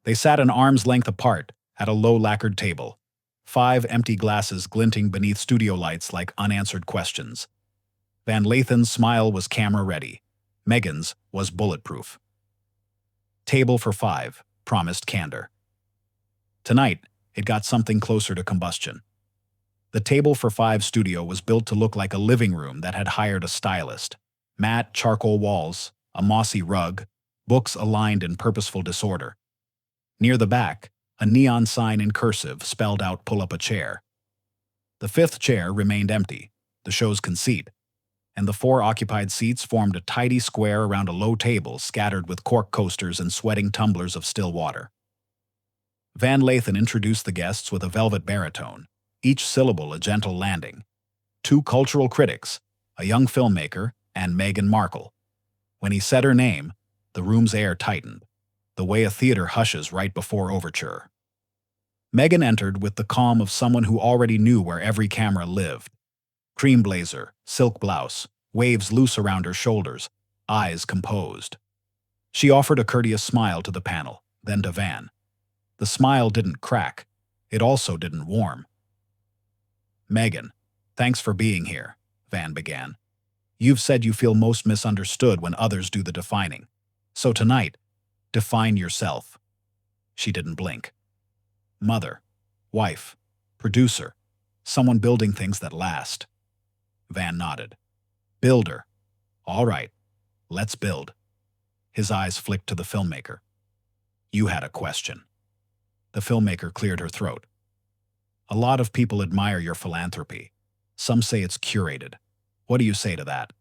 They sat an arm's length apart at a low lacquered table, 5 empty glasses glinting beneath studio lights like unanswered questions. Van Lathan's smile was camera-ready. Meghan's was bulletproof. Table for 5, promised candor. Tonight, it got something closer to combustion. The Table for 5 studio was built to look like a living room that had hired a stylist. Matte charcoal walls, a mossy rug, books aligned in purposeful disorder. Near the back, a neon sign in cursive spelled out "Pull up a chair." The 5th chair remained empty, the show's conceit, and the 4 occupied seats formed a tidy square around a low table scattered with cork coasters and sweating tumblers of still water. Van Lathan introduced the guests with a velvet baritone, each syllable a gentle landing. 2 cultural critics, a young filmmaker, and Meghan Markle. When he said her name, the room's air tightened, the way a theater hushes right before overture. Meghan entered with the calm of someone who already knew where every camera lived. Cream blazer, silk blouse, waves loose around her shoulders, eyes composed. She offered a courteous smile to the panel, then to Van. The smile didn't crack. It also didn't warm. "Meghan, thanks for being here," Van began. "You've said you feel most misunderstood when others do the defining. So tonight, define yourself." She didn't blink. "Mother, wife, producer, someone building things that last." Van nodded. "Builder. All right, let's build." His eyes flicked to the filmmaker. "You had a question." The filmmaker cleared her throat. "A lot of people admire your philanthropy. Some say it's curated. What do you say to that?"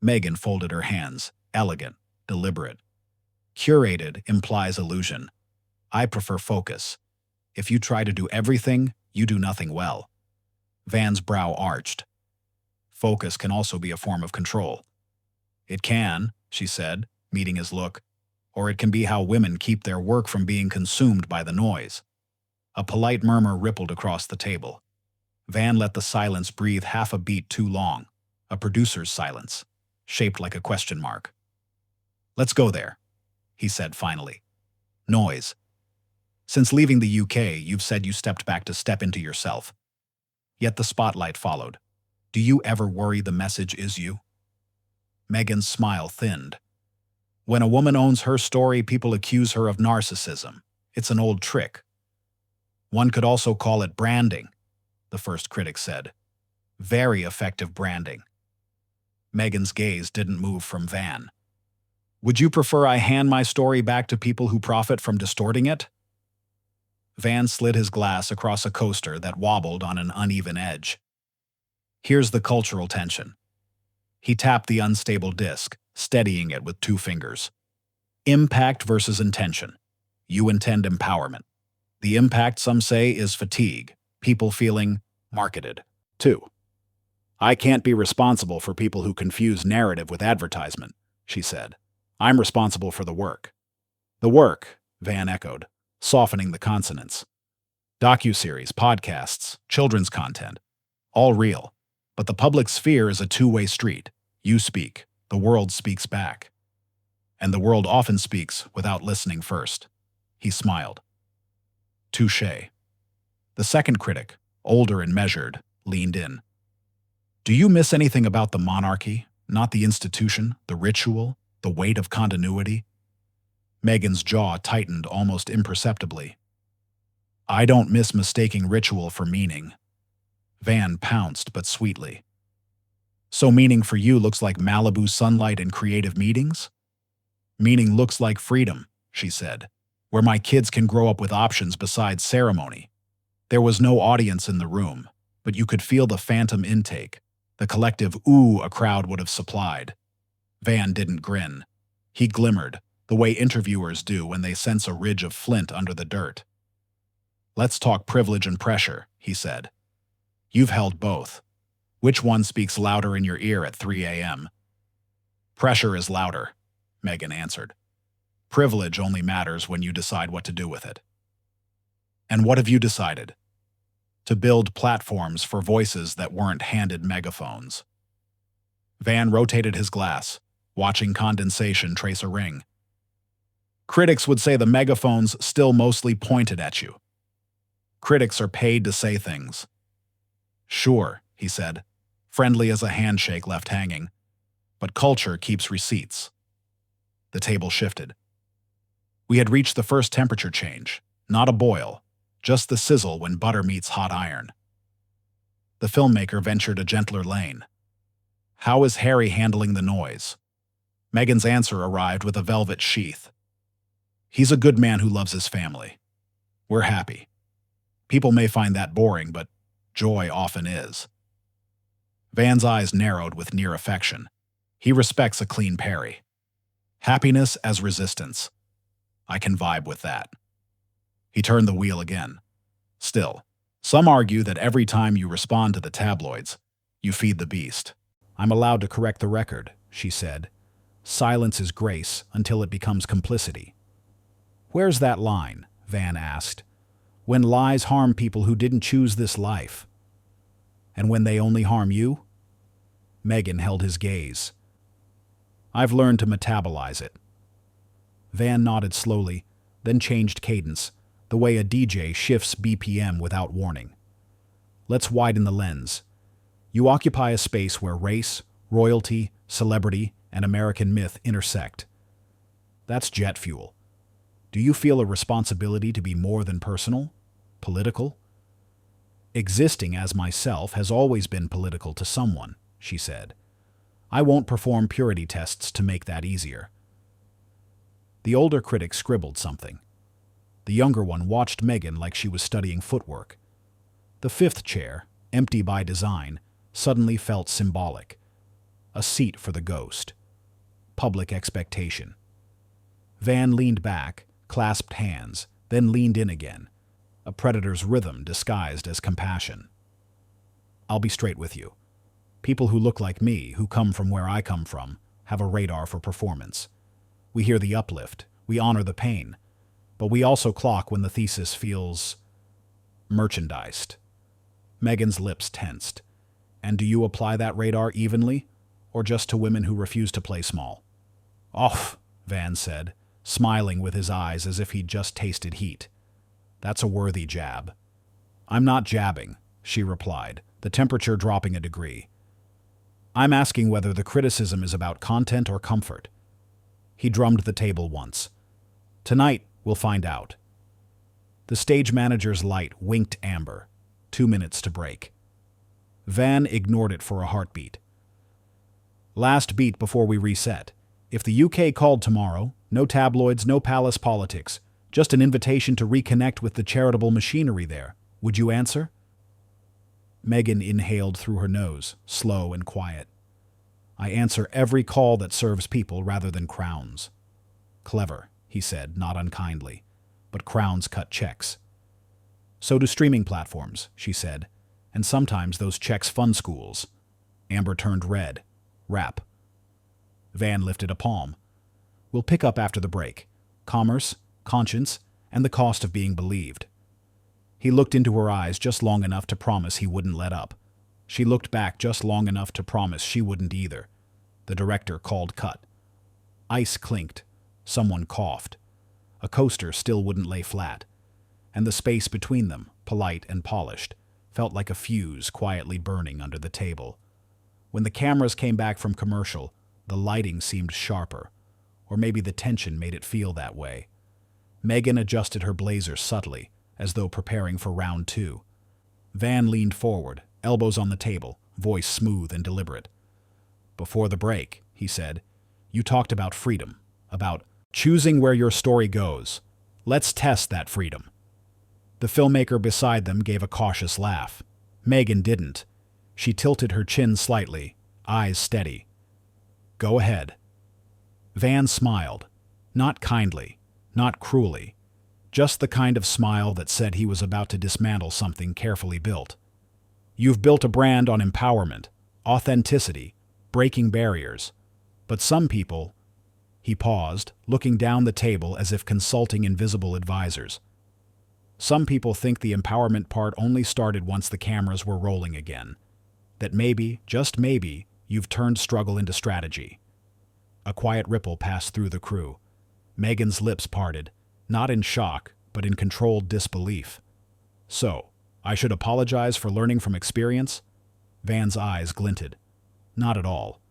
Meghan folded her hands, elegant, deliberate. "Curated implies illusion. I prefer focus. If you try to do everything, you do nothing well." Van's brow arched. "Focus can also be a form of control." "It can," she said, meeting his look, "or it can be how women keep their work from being consumed by the noise." A polite murmur rippled across the table. Van let the silence breathe half a beat too long, a producer's silence, shaped like a question mark. "Let's go there," he said finally. "Noise. Since leaving the UK, you've said you stepped back to step into yourself. Yet the spotlight followed. Do you ever worry the message is you?" Meghan's smile thinned. "When a woman owns her story, people accuse her of narcissism. It's an old trick." "One could also call it branding," the first critic said. "Very effective branding." Meghan's gaze didn't move from Van. "Would you prefer I hand my story back to people who profit from distorting it?" Van slid his glass across a coaster that wobbled on an uneven edge. "Here's the cultural tension." He tapped the unstable disc, steadying it with 2 fingers. "Impact versus intention. You intend empowerment. The impact, some say, is fatigue, people feeling marketed. 2. I can't be responsible for people who confuse narrative with advertisement," she said. "I'm responsible for the work." "The work," Van echoed, softening the consonants. "Docuseries, podcasts, children's content. All real. But the public sphere is a 2-way street. You speak, the world speaks back. And the world often speaks without listening first." He smiled. "Touché." The second critic, older and measured, leaned in. "Do you miss anything about the monarchy? Not the institution, the ritual, the weight of continuity?" Meghan's jaw tightened almost imperceptibly. "I don't miss mistaking ritual for meaning." Van pounced, but sweetly. "So meaning for you looks like Malibu sunlight and creative meetings?" "Meaning looks like freedom," she said, "where my kids can grow up with options besides ceremony." There was no audience in the room, but you could feel the phantom intake, the collective ooh a crowd would have supplied. Van didn't grin. He glimmered, the way interviewers do when they sense a ridge of flint under the dirt. "Let's talk privilege and pressure," he said. "You've held both. Which one speaks louder in your ear at 3 a.m.? "Pressure is louder," Meghan answered. "Privilege only matters when you decide what to do with it." "And what have you decided?" "To build platforms for voices that weren't handed megaphones." Van rotated his glass, watching condensation trace a ring. Critics would say the megaphone's still mostly pointed at you. Critics are paid to say things. Sure, he said, friendly as a handshake left hanging. But culture keeps receipts. The table shifted. We had reached the first temperature change, not a boil, just the sizzle when butter meets hot iron. The filmmaker ventured a gentler lane. How is Harry handling the noise? Meghan's answer arrived with a velvet sheath. He's a good man who loves his family. We're happy. People may find that boring, but joy often is. Van's eyes narrowed with near affection. He respects a clean parry. Happiness as resistance. I can vibe with that. He turned the wheel again. Still, some argue that every time you respond to the tabloids, you feed the beast. I'm allowed to correct the record, she said. Silence is grace until it becomes complicity. Where's that line? Van asked. When lies harm people who didn't choose this life. And when they only harm you? Meghan held his gaze. I've learned to metabolize it. Van nodded slowly, then changed cadence, the way a DJ shifts BPM without warning. Let's widen the lens. You occupy a space where race, royalty, celebrity, and American myth intersect. That's jet fuel. Do you feel a responsibility to be more than personal? Political? Existing as myself has always been political to someone, she said. I won't perform purity tests to make that easier. The older critic scribbled something. The younger one watched Meghan like she was studying footwork. The fifth chair, empty by design, suddenly felt symbolic. A seat for the ghost. Public expectation. Van leaned back, clasped hands, then leaned in again. A predator's rhythm disguised as compassion. I'll be straight with you. People who look like me, who come from where I come from, have a radar for performance. We hear the uplift, we honor the pain, but we also clock when the thesis feels merchandised. Meghan's lips tensed. And do you apply that radar evenly, or just to women who refuse to play small? Off, Van said, smiling with his eyes as if he'd just tasted heat. That's a worthy jab. I'm not jabbing, she replied, the temperature dropping a degree. I'm asking whether the criticism is about content or comfort. He drummed the table once. Tonight, we'll find out. The stage manager's light winked amber. 2 minutes to break. Van ignored it for a heartbeat. Last beat before we reset. If the UK called tomorrow, no tabloids, no palace politics, just an invitation to reconnect with the charitable machinery there, would you answer? Meghan inhaled through her nose, slow and quiet. I answer every call that serves people rather than crowns. Clever, he said, not unkindly, but crowns cut checks. So do streaming platforms, she said, and sometimes those checks fund schools. Amber turned red. Rap. Van lifted a palm. We'll pick up after the break. Commerce, conscience, and the cost of being believed. He looked into her eyes just long enough to promise he wouldn't let up. She looked back just long enough to promise she wouldn't either. The director called cut. Ice clinked. Someone coughed. A coaster still wouldn't lay flat. And the space between them, polite and polished, felt like a fuse quietly burning under the table. When the cameras came back from commercial, the lighting seemed sharper, or maybe the tension made it feel that way. Meghan adjusted her blazer subtly, as though preparing for round 2. Van leaned forward, elbows on the table, voice smooth and deliberate. Before the break, he said, you talked about freedom, about choosing where your story goes. Let's test that freedom. The filmmaker beside them gave a cautious laugh. Meghan didn't. She tilted her chin slightly, eyes steady. Go ahead. Van smiled, not kindly, not cruelly, just the kind of smile that said he was about to dismantle something carefully built. You've built a brand on empowerment, authenticity, breaking barriers. But some people... He paused, looking down the table as if consulting invisible advisors. Some people think the empowerment part only started once the cameras were rolling again. That maybe, just maybe, you've turned struggle into strategy. A quiet ripple passed through the crew. Meghan's lips parted, not in shock, but in controlled disbelief. So, I should apologize for learning from experience? Van's eyes glinted. Not at all.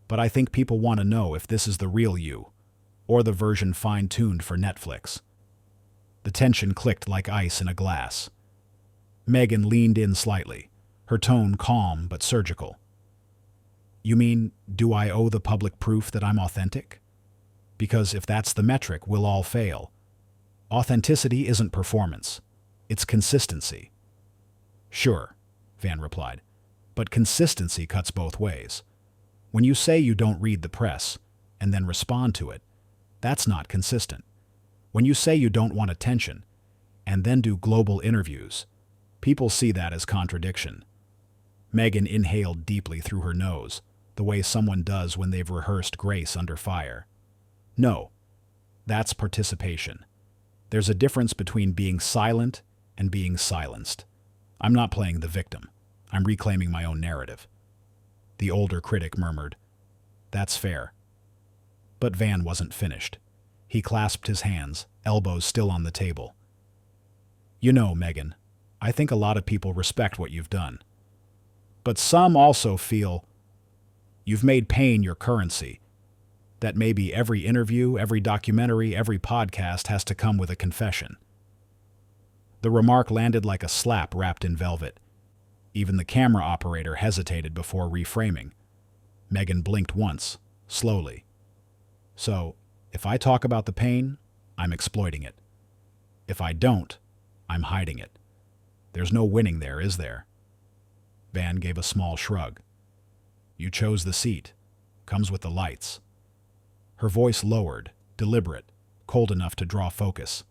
But I think people want to know if this is the real you, or the version fine-tuned for Netflix. The tension clicked like ice in a glass. Meghan leaned in slightly, her tone calm but surgical. You mean, do I owe the public proof that I'm authentic? Because if that's the metric, we'll all fail. Authenticity isn't performance. It's consistency. Sure, Van replied, but consistency cuts both ways. When you say you don't read the press, and then respond to it, that's not consistent. When you say you don't want attention, and then do global interviews, people see that as contradiction. Meghan inhaled deeply through her nose, the way someone does when they've rehearsed grace under fire. No, that's participation. There's a difference between being silent and being silenced. I'm not playing the victim. I'm reclaiming my own narrative. The older critic murmured, That's fair. But Van wasn't finished. He clasped his hands, elbows still on the table. You know, Meghan, I think a lot of people respect what you've done. But some also feel you've made pain your currency, that maybe every interview, every documentary, every podcast has to come with a confession. The remark landed like a slap wrapped in velvet. Even the camera operator hesitated before reframing. Meghan blinked once, slowly. So, if I talk about the pain, I'm exploiting it. If I don't, I'm hiding it. There's no winning there, is there? Van gave a small shrug. You chose the seat. Comes with the lights. Her voice lowered, deliberate, cold enough to draw focus.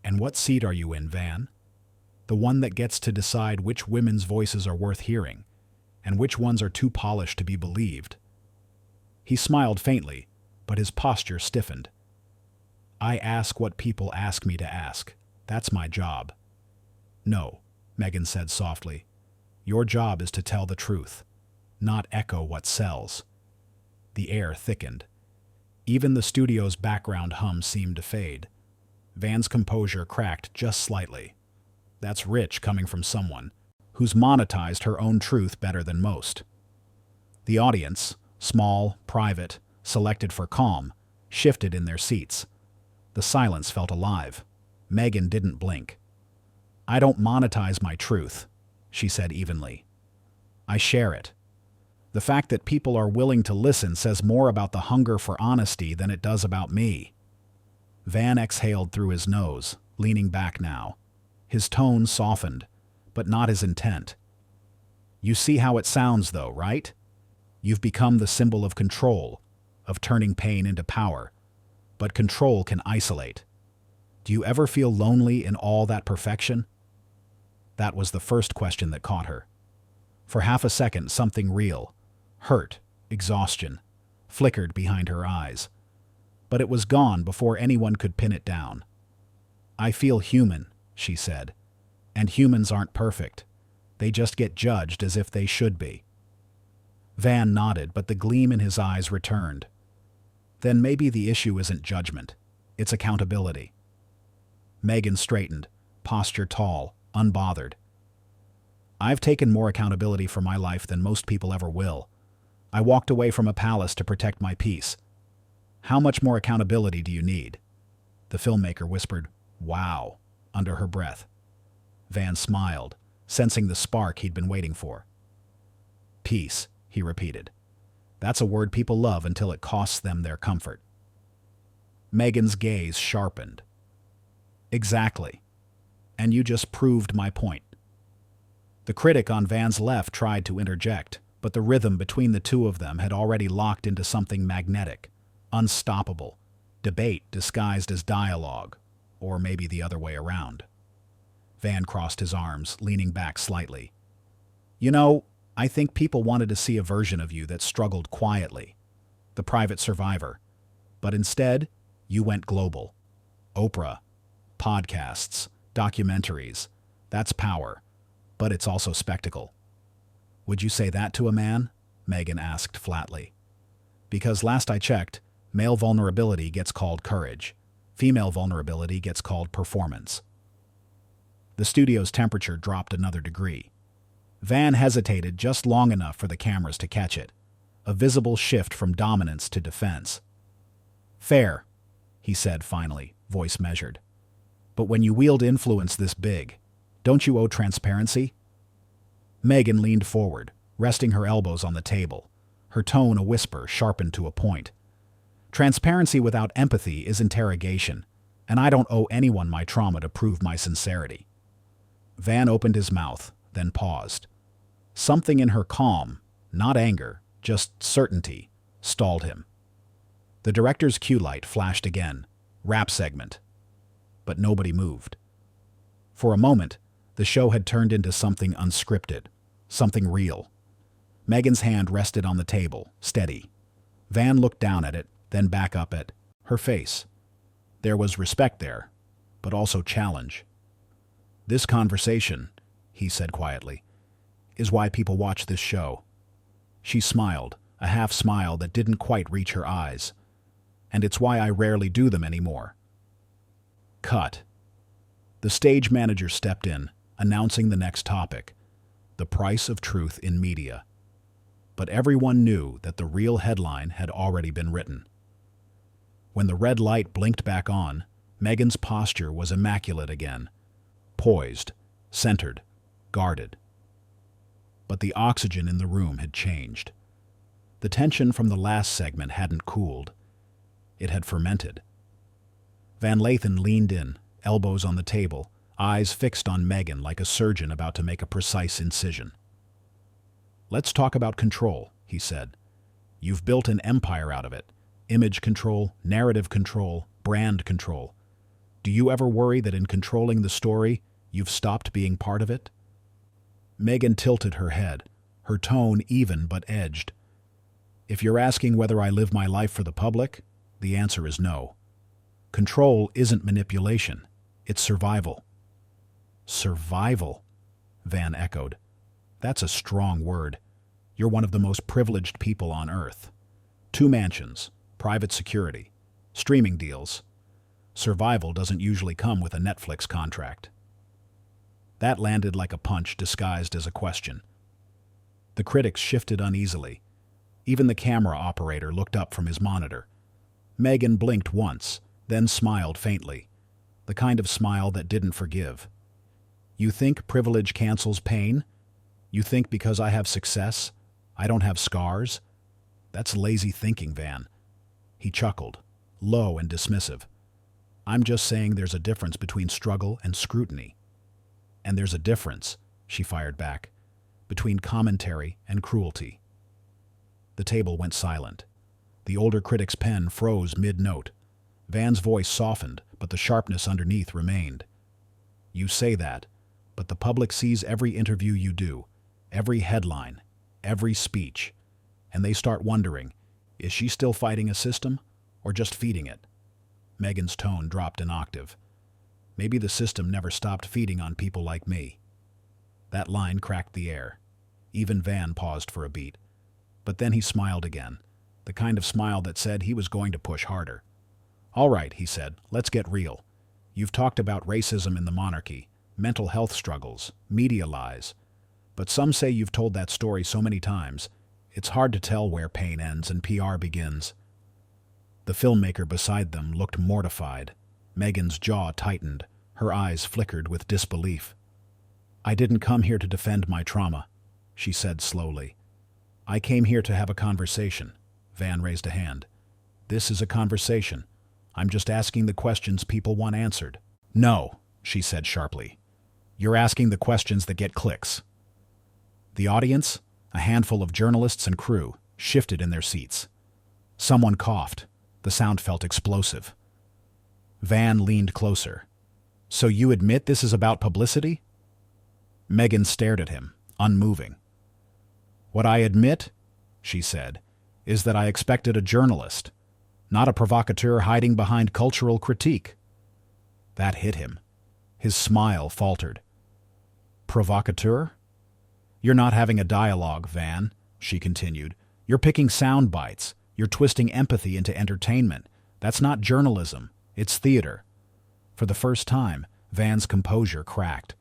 And what seat are you in, Van? The one that gets to decide which women's voices are worth hearing, and which ones are too polished to be believed. He smiled faintly, but his posture stiffened. I ask what people ask me to ask. That's my job. No, Meghan said softly. Your job is to tell the truth, not echo what sells. The air thickened. Even the studio's background hum seemed to fade. Van's composure cracked just slightly. That's rich coming from someone who's monetized her own truth better than most. The audience, small, private, selected for calm, shifted in their seats. The silence felt alive. Meghan didn't blink. I don't monetize my truth, she said evenly. I share it. The fact that people are willing to listen says more about the hunger for honesty than it does about me. Van exhaled through his nose, leaning back now. His tone softened, but not his intent. You see how it sounds, though, right? You've become the symbol of control, of turning pain into power. But control can isolate. Do you ever feel lonely in all that perfection? That was the first question that caught her. For half a second, something real, hurt, exhaustion, flickered behind her eyes. But it was gone before anyone could pin it down. I feel human, she said. And humans aren't perfect. They just get judged as if they should be. Van nodded, but the gleam in his eyes returned. Then maybe the issue isn't judgment. It's accountability. Meghan straightened, posture tall, unbothered. I've taken more accountability for my life than most people ever will. I walked away from a palace to protect my peace. How much more accountability do you need? The filmmaker whispered, Wow, under her breath. Van smiled, sensing the spark he'd been waiting for. Peace, he repeated. That's a word people love until it costs them their comfort. Meghan's gaze sharpened. Exactly. And you just proved my point. The critic on Van's left tried to interject, but the rhythm between the two of them had already locked into something magnetic, unstoppable, debate disguised as dialogue, or maybe the other way around. Van crossed his arms, leaning back slightly. You know, I think people wanted to see a version of you that struggled quietly, the private survivor. But instead, you went global. Oprah, podcasts, documentaries. That's power, but it's also spectacle. Would you say that to a man? Meghan asked flatly. Because last I checked, Male vulnerability gets called courage. Female vulnerability gets called performance. The studio's temperature dropped another degree. Van hesitated just long enough for the cameras to catch it, a visible shift from dominance to defense. "Fair," he said finally, voice measured. "But when you wield influence this big, don't you owe transparency?" Meghan leaned forward, resting her elbows on the table, her tone a whisper sharpened to a point. "Transparency without empathy is interrogation, and I don't owe anyone my trauma to prove my sincerity." Van opened his mouth, then paused. Something in her calm, not anger, just certainty, stalled him. The director's cue light flashed again, rap segment. But nobody moved. For a moment, the show had turned into something unscripted, something real. Meghan's hand rested on the table, steady. Van looked down at it, then back up at her face. There was respect there, but also challenge. "This conversation," he said quietly, "is why people watch this show." She smiled, a half smile that didn't quite reach her eyes. "And it's why I rarely do them anymore." Cut. The stage manager stepped in, announcing the next topic, the price of truth in media. But everyone knew that the real headline had already been written. When the red light blinked back on, Meghan's posture was immaculate again, poised, centered, guarded. But the oxygen in the room had changed. The tension from the last segment hadn't cooled. It had fermented. Van Lathan leaned in, elbows on the table, eyes fixed on Meghan like a surgeon about to make a precise incision. "Let's talk about control," he said. "You've built an empire out of it. Image control, narrative control, brand control. Do you ever worry that in controlling the story, you've stopped being part of it?" Meghan tilted her head, her tone even but edged. "If you're asking whether I live my life for the public, the answer is no. Control isn't manipulation. It's survival." "Survival," Van echoed. "That's a strong word. You're one of the most privileged people on Earth. 2 mansions, private security, streaming deals. Survival doesn't usually come with a Netflix contract." That landed like a punch disguised as a question. The critics shifted uneasily. Even the camera operator looked up from his monitor. Meghan blinked once, then smiled faintly, the kind of smile that didn't forgive. "You think privilege cancels pain? You think because I have success, I don't have scars? That's lazy thinking, Van." He chuckled, low and dismissive. "I'm just saying there's a difference between struggle and scrutiny." "And there's a difference," she fired back, "between commentary and cruelty." The table went silent. The older critic's pen froze mid-note. Van's voice softened, but the sharpness underneath remained. "You say that, but the public sees every interview you do, every headline, every speech, and they start wondering, is she still fighting a system, or just feeding it?" Meghan's tone dropped an octave. "Maybe the system never stopped feeding on people like me." That line cracked the air. Even Van paused for a beat. But then he smiled again, the kind of smile that said he was going to push harder. "All right," he said, "let's get real. You've talked about racism in the monarchy, mental health struggles, media lies. But some say you've told that story so many times, it's hard to tell where pain ends and PR begins." The filmmaker beside them looked mortified. Meghan's jaw tightened, her eyes flickered with disbelief. "I didn't come here to defend my trauma," she said slowly. "I came here to have a conversation." Van raised a hand. "This is a conversation. I'm just asking the questions people want answered." "No," she said sharply. "You're asking the questions that get clicks." The audience, a handful of journalists and crew, shifted in their seats. Someone coughed. The sound felt explosive. Van leaned closer. "So you admit this is about publicity?" Meghan stared at him, unmoving. "What I admit," she said, "is that I expected a journalist, not a provocateur hiding behind cultural critique." That hit him. His smile faltered. "Provocateur? You're not having a dialogue, Van," she continued. "You're picking sound bites, You're twisting empathy into entertainment. That's not journalism. It's theater. For the first time, Van's composure cracked.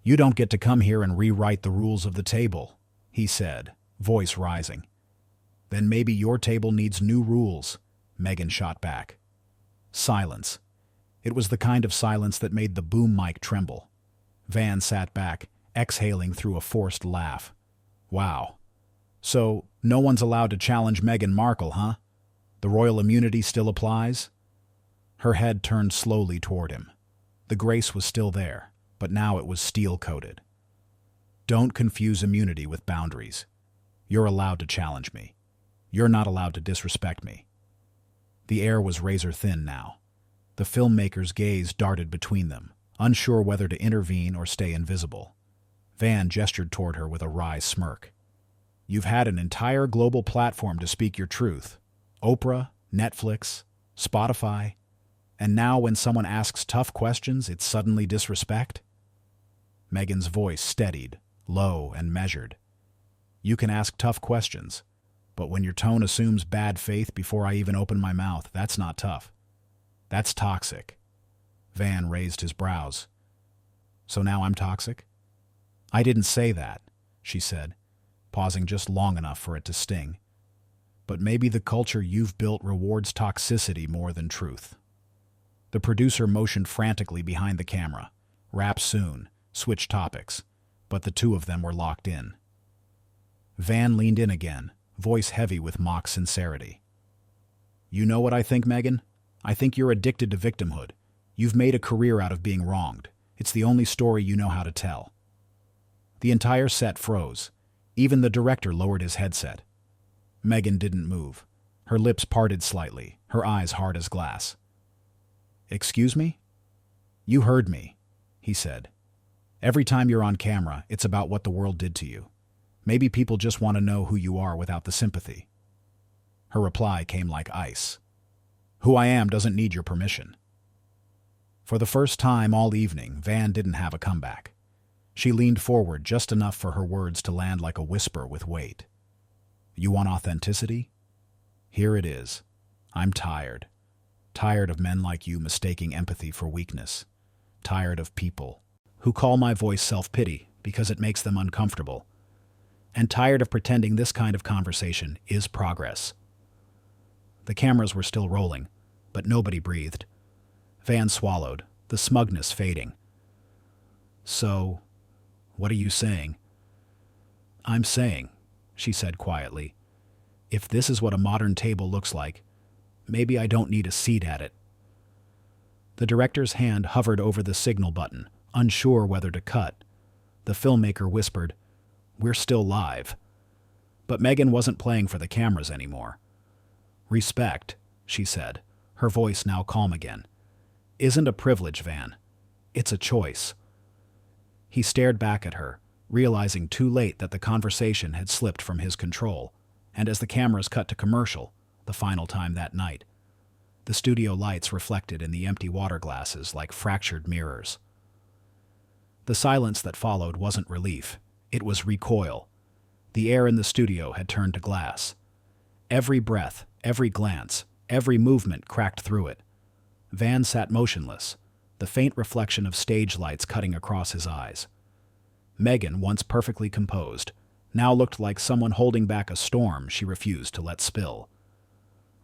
You don't get to come here and rewrite the rules of the table, he said, voice rising. Then maybe your table needs new rules, Meghan shot back. Silence. It was the kind of silence that made the boom mic tremble. Van sat back, exhaling through a forced laugh. Wow. So, no one's allowed to challenge Meghan Markle, huh? The royal immunity still applies? Her head turned slowly toward him. The grace was still there, but now it was steel-coated. Don't confuse immunity with boundaries. You're allowed to challenge me. You're not allowed to disrespect me. The air was razor-thin now. The filmmaker's gaze darted between them, unsure whether to intervene or stay invisible. Van gestured toward her with a wry smirk. You've had an entire global platform to speak your truth. Oprah, Netflix, Spotify. And now when someone asks tough questions, it's suddenly disrespect? Meghan's voice steadied, low and measured. You can ask tough questions, but when your tone assumes bad faith before I even open my mouth, that's not tough. That's toxic. Van raised his brows. So now I'm toxic? I didn't say that, she said, pausing just long enough for it to sting. But maybe the culture you've built rewards toxicity more than truth. The producer motioned frantically behind the camera. Wrap soon, switch topics, but the two of them were locked in. Van leaned in again, voice heavy with mock sincerity. You know what I think, Meghan? I think you're addicted to victimhood. You've made a career out of being wronged. It's the only story you know how to tell. The entire set froze. Even the director lowered his headset. Meghan didn't move. Her lips parted slightly, her eyes hard as glass. Excuse me? You heard me, he said. Every time you're on camera, it's about what the world did to you. Maybe people just want to know who you are without the sympathy. Her reply came like ice. Who I am doesn't need your permission. For the first time all evening, Van didn't have a comeback. She leaned forward just enough for her words to land like a whisper with weight. You want authenticity? Here it is. I'm tired. Tired of men like you mistaking empathy for weakness. Tired of people who call my voice self-pity because it makes them uncomfortable. And tired of pretending this kind of conversation is progress. The cameras were still rolling, but nobody breathed. Van swallowed, the smugness fading. So, what are you saying? I'm saying, she said quietly, if this is what a modern table looks like, maybe I don't need a seat at it. The director's hand hovered over the signal button, unsure whether to cut. The filmmaker whispered, We're still live. But Meghan wasn't playing for the cameras anymore. Respect, she said, her voice now calm again, isn't a privilege, Van. It's a choice. He stared back at her, realizing too late that the conversation had slipped from his control, and as the cameras cut to commercial, the final time that night, the studio lights reflected in the empty water glasses like fractured mirrors. The silence that followed wasn't relief, it was recoil. The air in the studio had turned to glass. Every breath, every glance, every movement cracked through it. Van sat motionless, the faint reflection of stage lights cutting across his eyes. Meghan, once perfectly composed, now looked like someone holding back a storm she refused to let spill.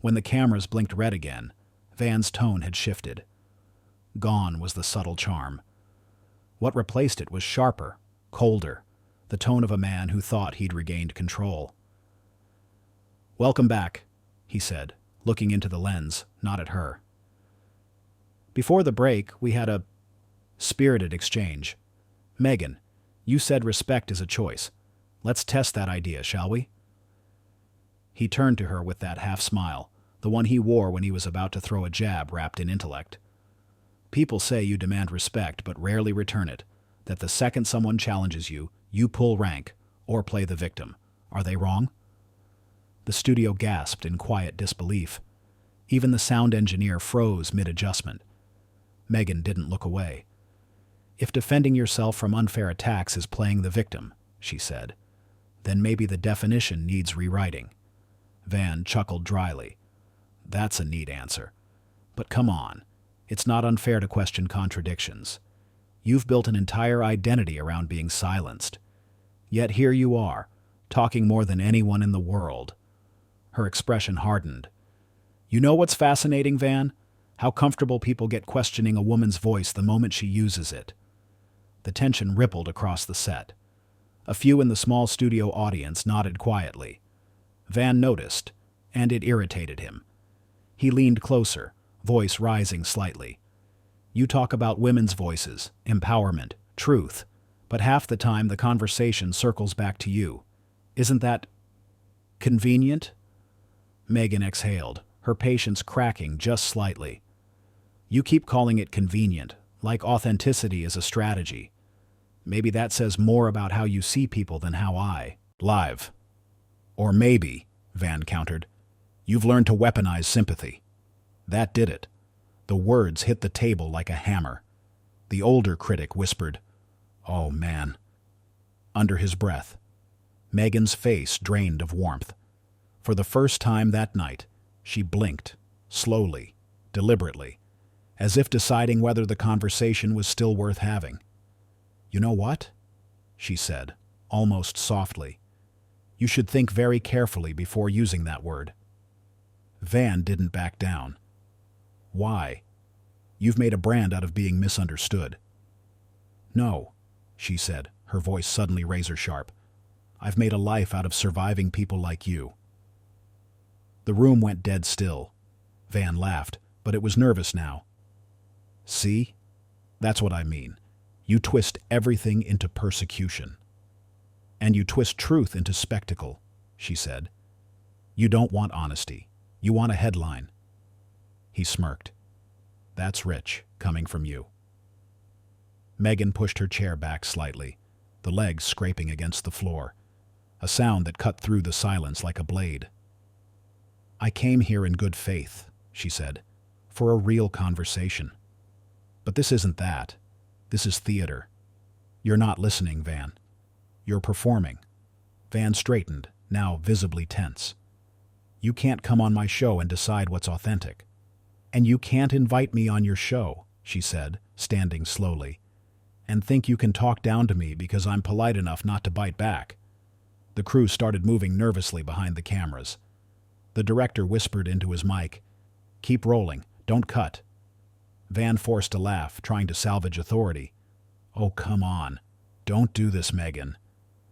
When the cameras blinked red again, Van's tone had shifted. Gone was the subtle charm. What replaced it was sharper, colder, the tone of a man who thought he'd regained control. Welcome back, he said, looking into the lens, not at her. Before the break, we had a spirited exchange. Meghan, you said respect is a choice. Let's test that idea, shall we? He turned to her with that half-smile, the one he wore when he was about to throw a jab wrapped in intellect. People say you demand respect but rarely return it, that the second someone challenges you, you pull rank or play the victim. Are they wrong? The studio gasped in quiet disbelief. Even the sound engineer froze mid-adjustment. Meghan didn't look away. If defending yourself from unfair attacks is playing the victim, she said, then maybe the definition needs rewriting. Van chuckled dryly. That's a neat answer. But come on, it's not unfair to question contradictions. You've built an entire identity around being silenced. Yet here you are, talking more than anyone in the world. Her expression hardened. You know what's fascinating, Van? How comfortable people get questioning a woman's voice the moment she uses it. The tension rippled across the set. A few in the small studio audience nodded quietly. Van noticed, and it irritated him. He leaned closer, voice rising slightly. You talk about women's voices, empowerment, truth, but half the time the conversation circles back to you. Isn't that convenient? Meghan exhaled, her patience cracking just slightly. You keep calling it convenient, like authenticity is a strategy. Maybe that says more about how you see people than how I live. Or maybe, Van countered, you've learned to weaponize sympathy. That did it. The words hit the table like a hammer. The older critic whispered, "Oh, man." Under his breath, Meghan's face drained of warmth. For the first time that night, she blinked, slowly, deliberately, as if deciding whether the conversation was still worth having. You know what? She said, almost softly. You should think very carefully before using that word. Van didn't back down. Why? You've made a brand out of being misunderstood. No, she said, her voice suddenly razor-sharp. I've made a life out of surviving people like you. The room went dead still. Van laughed, but it was nervous now. See? That's what I mean. You twist everything into persecution. And you twist truth into spectacle, she said. You don't want honesty. You want a headline. He smirked. That's rich, coming from you. Meghan pushed her chair back slightly, the legs scraping against the floor, a sound that cut through the silence like a blade. I came here in good faith, she said, for a real conversation. But this isn't that. This is theater. You're not listening, Van. You're performing. Van straightened, now visibly tense. You can't come on my show and decide what's authentic. And you can't invite me on your show, she said, standing slowly, and think you can talk down to me because I'm polite enough not to bite back. The crew started moving nervously behind the cameras. The director whispered into his mic, Keep rolling, don't cut. Van forced a laugh, trying to salvage authority. Oh, come on. Don't do this, Meghan.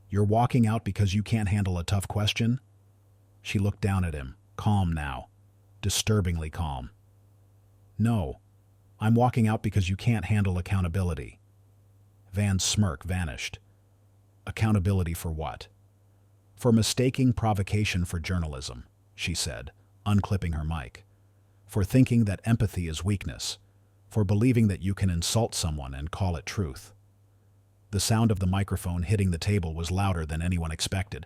You're walking out because you can't handle a tough question? She looked down at him, calm now, disturbingly calm. No, I'm walking out because you can't handle accountability. Van's smirk vanished. Accountability for what? For mistaking provocation for journalism, she said, unclipping her mic. For thinking that empathy is weakness. For believing that you can insult someone and call it truth. The sound of the microphone hitting the table was louder than anyone expected.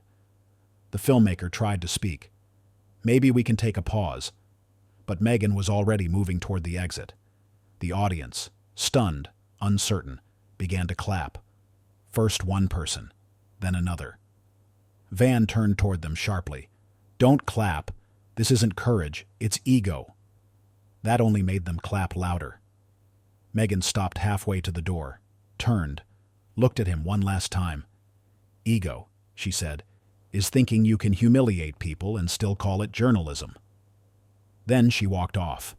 The filmmaker tried to speak. Maybe we can take a pause. But Meghan was already moving toward the exit. The audience, stunned, uncertain, began to clap. First one person, then another. Van turned toward them sharply. Don't clap. This isn't courage, it's ego. That only made them clap louder. Meghan stopped halfway to the door, turned, looked at him one last time. Ego, she said, is thinking you can humiliate people and still call it journalism. Then she walked off.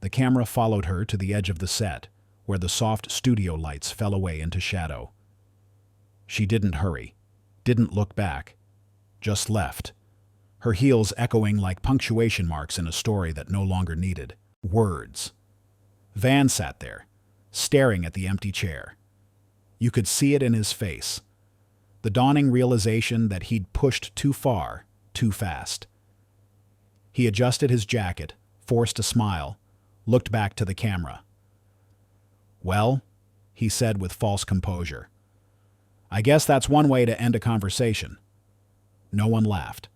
The camera followed her to the edge of the set, where the soft studio lights fell away into shadow. She didn't hurry, didn't look back, just left, her heels echoing like punctuation marks in a story that no longer needed words. Van sat there, staring at the empty chair. You could see it in his face, the dawning realization that he'd pushed too far, too fast. He adjusted his jacket, forced a smile, looked back to the camera. Well, he said with false composure, I guess that's one way to end a conversation. No one laughed.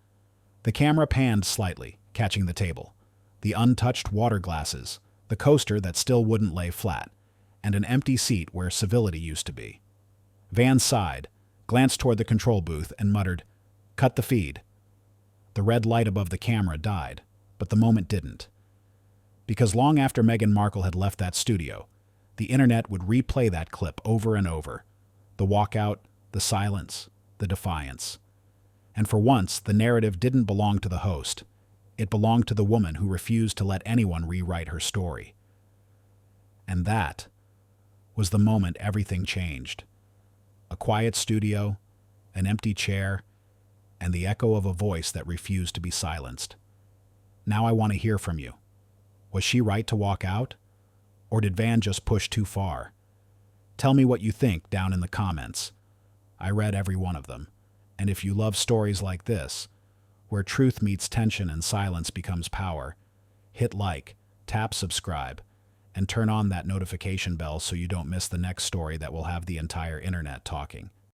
The camera panned slightly, catching the table, the untouched water glasses, the coaster that still wouldn't lay flat, and an empty seat where civility used to be. Van sighed, glanced toward the control booth, and muttered, Cut the feed. The red light above the camera died, but the moment didn't. Because long after Meghan Markle had left that studio, the internet would replay that clip over and over. The walkout, the silence, the defiance. And for once, the narrative didn't belong to the host. It belonged to the woman who refused to let anyone rewrite her story. And that was the moment everything changed. A quiet studio, an empty chair, and the echo of a voice that refused to be silenced. Now I want to hear from you. Was she right to walk out? Or did Van just push too far? Tell me what you think down in the comments. I read every one of them. And if you love stories like this, where truth meets tension and silence becomes power, hit like, tap subscribe, and turn on that notification bell so you don't miss the next story that will have the entire internet talking.